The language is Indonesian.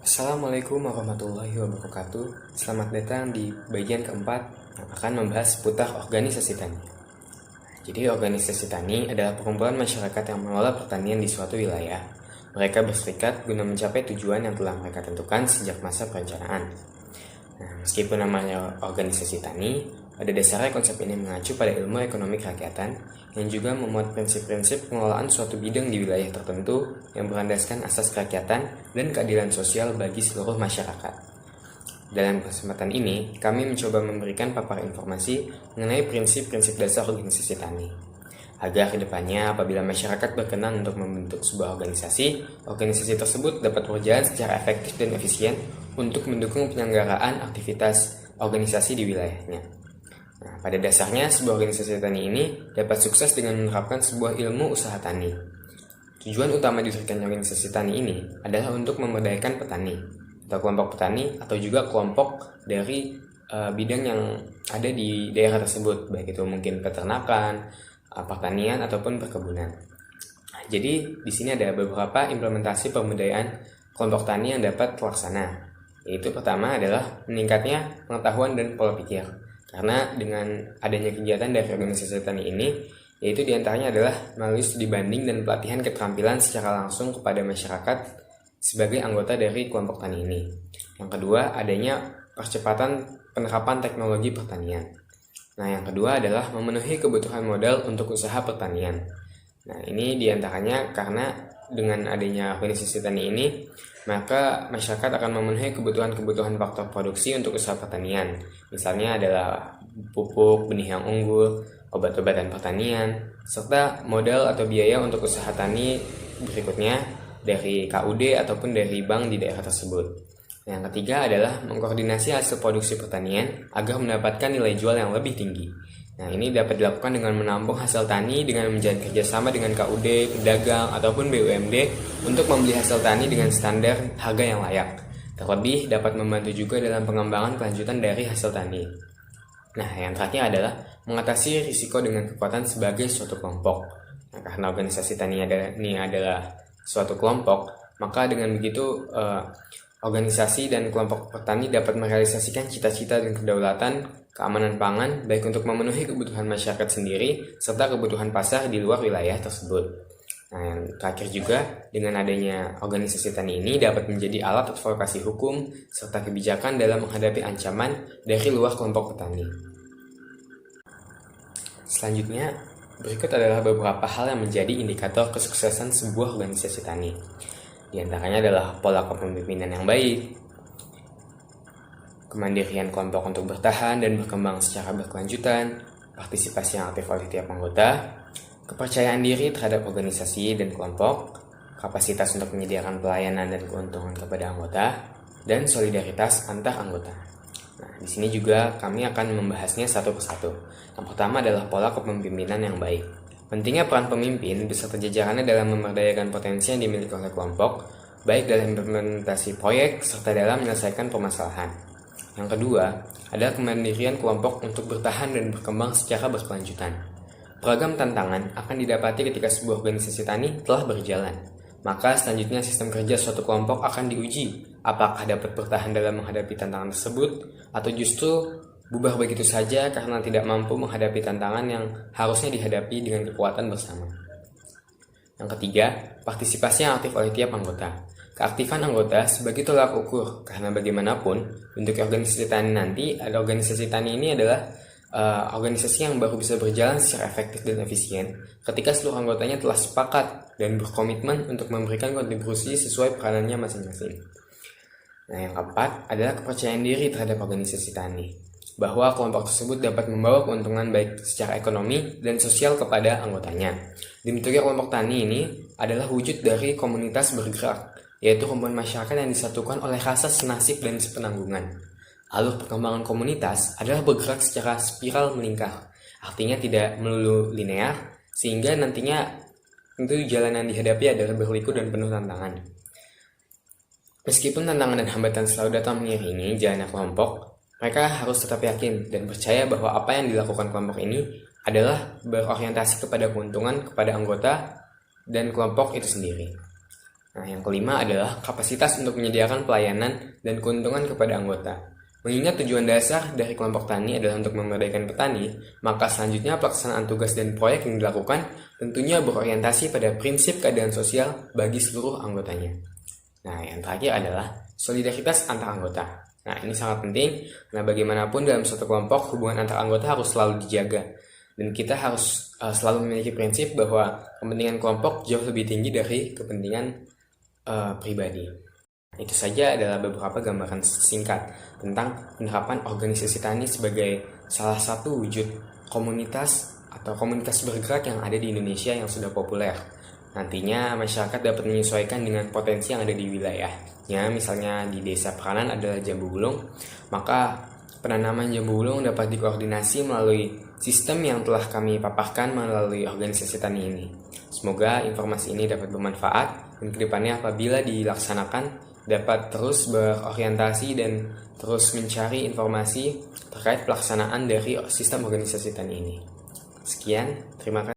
Assalamualaikum warahmatullahi wabarakatuh. Selamat datang di bagian keempat yang akan membahas seputar organisasi tani. Jadi organisasi tani adalah perkumpulan masyarakat yang mengelola pertanian di suatu wilayah. Mereka berserikat guna mencapai tujuan yang telah mereka tentukan sejak masa perencanaan. Meskipun namanya organisasi tani, pada dasarnya konsep ini mengacu pada ilmu ekonomi kerakyatan yang juga memuat prinsip-prinsip pengelolaan suatu bidang di wilayah tertentu yang berlandaskan asas kerakyatan dan keadilan sosial bagi seluruh masyarakat. Dalam kesempatan ini, kami mencoba memberikan paparan informasi mengenai prinsip-prinsip dasar organisasi tani. Agar kedepannya apabila masyarakat berkenan untuk membentuk sebuah organisasi tersebut dapat berjalan secara efektif dan efisien untuk mendukung penyelenggaraan aktivitas organisasi di wilayahnya. Pada dasarnya, sebuah organisasi tani ini dapat sukses dengan menerapkan sebuah ilmu usaha tani. Tujuan utama didirikannya organisasi tani ini adalah untuk memberdayakan petani, atau kelompok petani, atau juga kelompok dari bidang yang ada di daerah tersebut, baik itu mungkin peternakan, pertanian, ataupun perkebunan. Jadi, di sini ada beberapa implementasi pemberdayaan kelompok tani yang dapat terlaksana, yaitu pertama adalah meningkatnya pengetahuan dan pola pikir. Karena dengan adanya kegiatan dari organisasi tani ini, yaitu diantaranya adalah melalui studi banding dan pelatihan keterampilan secara langsung kepada masyarakat sebagai anggota dari kelompok tani ini. Yang kedua, adanya percepatan penerapan teknologi pertanian. Nah, yang kedua adalah memenuhi kebutuhan modal untuk usaha pertanian. Nah, ini diantaranya karena dengan adanya organisasi tani ini, maka masyarakat akan memenuhi kebutuhan-kebutuhan faktor produksi untuk usaha pertanian. Misalnya adalah pupuk, benih yang unggul, obat-obatan pertanian, serta modal atau biaya untuk usaha tani berikutnya dari KUD ataupun dari bank di daerah tersebut. Yang ketiga adalah mengkoordinasi hasil produksi pertanian agar mendapatkan nilai jual yang lebih tinggi. Nah, ini dapat dilakukan dengan menampung hasil tani dengan menjalin kerjasama dengan KUD, pedagang, ataupun BUMD untuk membeli hasil tani dengan standar harga yang layak. Terlebih, dapat membantu juga dalam pengembangan kelanjutan dari hasil tani. Nah, yang terakhir adalah mengatasi risiko dengan kekuatan sebagai suatu kelompok. Nah, karena organisasi tani ini adalah suatu kelompok, maka dengan begitu organisasi dan kelompok petani dapat merealisasikan cita-cita dan kedaulatan keamanan pangan baik untuk memenuhi kebutuhan masyarakat sendiri serta kebutuhan pasar di luar wilayah tersebut. Nah, yang terakhir juga dengan adanya organisasi tani ini dapat menjadi alat advokasi hukum serta kebijakan dalam menghadapi ancaman dari luar kelompok petani. Selanjutnya, berikut adalah beberapa hal yang menjadi indikator kesuksesan sebuah organisasi tani. Di antaranya adalah pola kepemimpinan yang baik, kemandirian kelompok untuk bertahan dan berkembang secara berkelanjutan, partisipasi yang aktif oleh tiap anggota, kepercayaan diri terhadap organisasi dan kelompok, kapasitas untuk menyediakan pelayanan dan keuntungan kepada anggota, dan solidaritas antar anggota. Nah, di sini juga kami akan membahasnya satu persatu. Yang pertama adalah pola kepemimpinan yang baik. Pentingnya peran pemimpin beserta jajarannya dalam memberdayakan potensi yang dimiliki oleh kelompok, baik dalam implementasi proyek serta dalam menyelesaikan permasalahan. Yang kedua adalah kemandirian kelompok untuk bertahan dan berkembang secara berkelanjutan. Beragam tantangan akan didapati ketika sebuah organisasi tani telah berjalan. Maka selanjutnya sistem kerja suatu kelompok akan diuji, apakah dapat bertahan dalam menghadapi tantangan tersebut, atau justru bubar begitu saja karena tidak mampu menghadapi tantangan yang harusnya dihadapi dengan kekuatan bersama. Yang ketiga, partisipasi yang aktif oleh tiap anggota. Keaktifan anggota sebagai tolak ukur, karena bagaimanapun bentuk organisasi tani nanti, organisasi tani ini adalah organisasi yang baru bisa berjalan secara efektif dan efisien ketika seluruh anggotanya telah sepakat dan berkomitmen untuk memberikan kontribusi sesuai peranannya masing-masing. Nah, yang keempat adalah kepercayaan diri terhadap organisasi tani, bahwa kelompok tersebut dapat membawa keuntungan baik secara ekonomi dan sosial kepada anggotanya. Dibentuknya kelompok tani ini adalah wujud dari komunitas bergerak, yaitu kumpulan masyarakat yang disatukan oleh rasa senasib dan sepenanggungan. Alur perkembangan komunitas adalah bergerak secara spiral melingkar, artinya tidak melulu linear, sehingga nantinya tentu jalan yang dihadapi adalah berliku dan penuh tantangan. Meskipun tantangan dan hambatan selalu datang mengiringi jalannya kelompok, mereka harus tetap yakin dan percaya bahwa apa yang dilakukan kelompok ini adalah berorientasi kepada keuntungan kepada anggota dan kelompok itu sendiri. Nah, yang kelima adalah kapasitas untuk menyediakan pelayanan dan keuntungan kepada anggota. Mengingat tujuan dasar dari kelompok tani adalah untuk memerdekakan petani, maka selanjutnya pelaksanaan tugas dan proyek yang dilakukan tentunya berorientasi pada prinsip keadilan sosial bagi seluruh anggotanya. Nah, yang terakhir adalah solidaritas antar anggota. Nah, ini sangat penting, karena bagaimanapun dalam suatu kelompok, hubungan antar anggota harus selalu dijaga. Dan kita harus selalu memiliki prinsip bahwa kepentingan kelompok jauh lebih tinggi dari kepentingan pribadi. Itu saja adalah beberapa gambaran singkat tentang penerapan organisasi tani sebagai salah satu wujud komunitas atau komunitas bergerak yang ada di Indonesia yang sudah populer. Nantinya masyarakat dapat menyesuaikan dengan potensi yang ada di wilayahnya. Misalnya di desa Peranan adalah jambu gulung, maka penanaman jambu gulung dapat dikoordinasi melalui sistem yang telah kami paparkan melalui organisasi tani ini. Semoga informasi ini dapat bermanfaat dan kedepannya apabila dilaksanakan dapat terus berorientasi dan terus mencari informasi terkait pelaksanaan dari sistem organisasi tani ini. Sekian, terima kasih.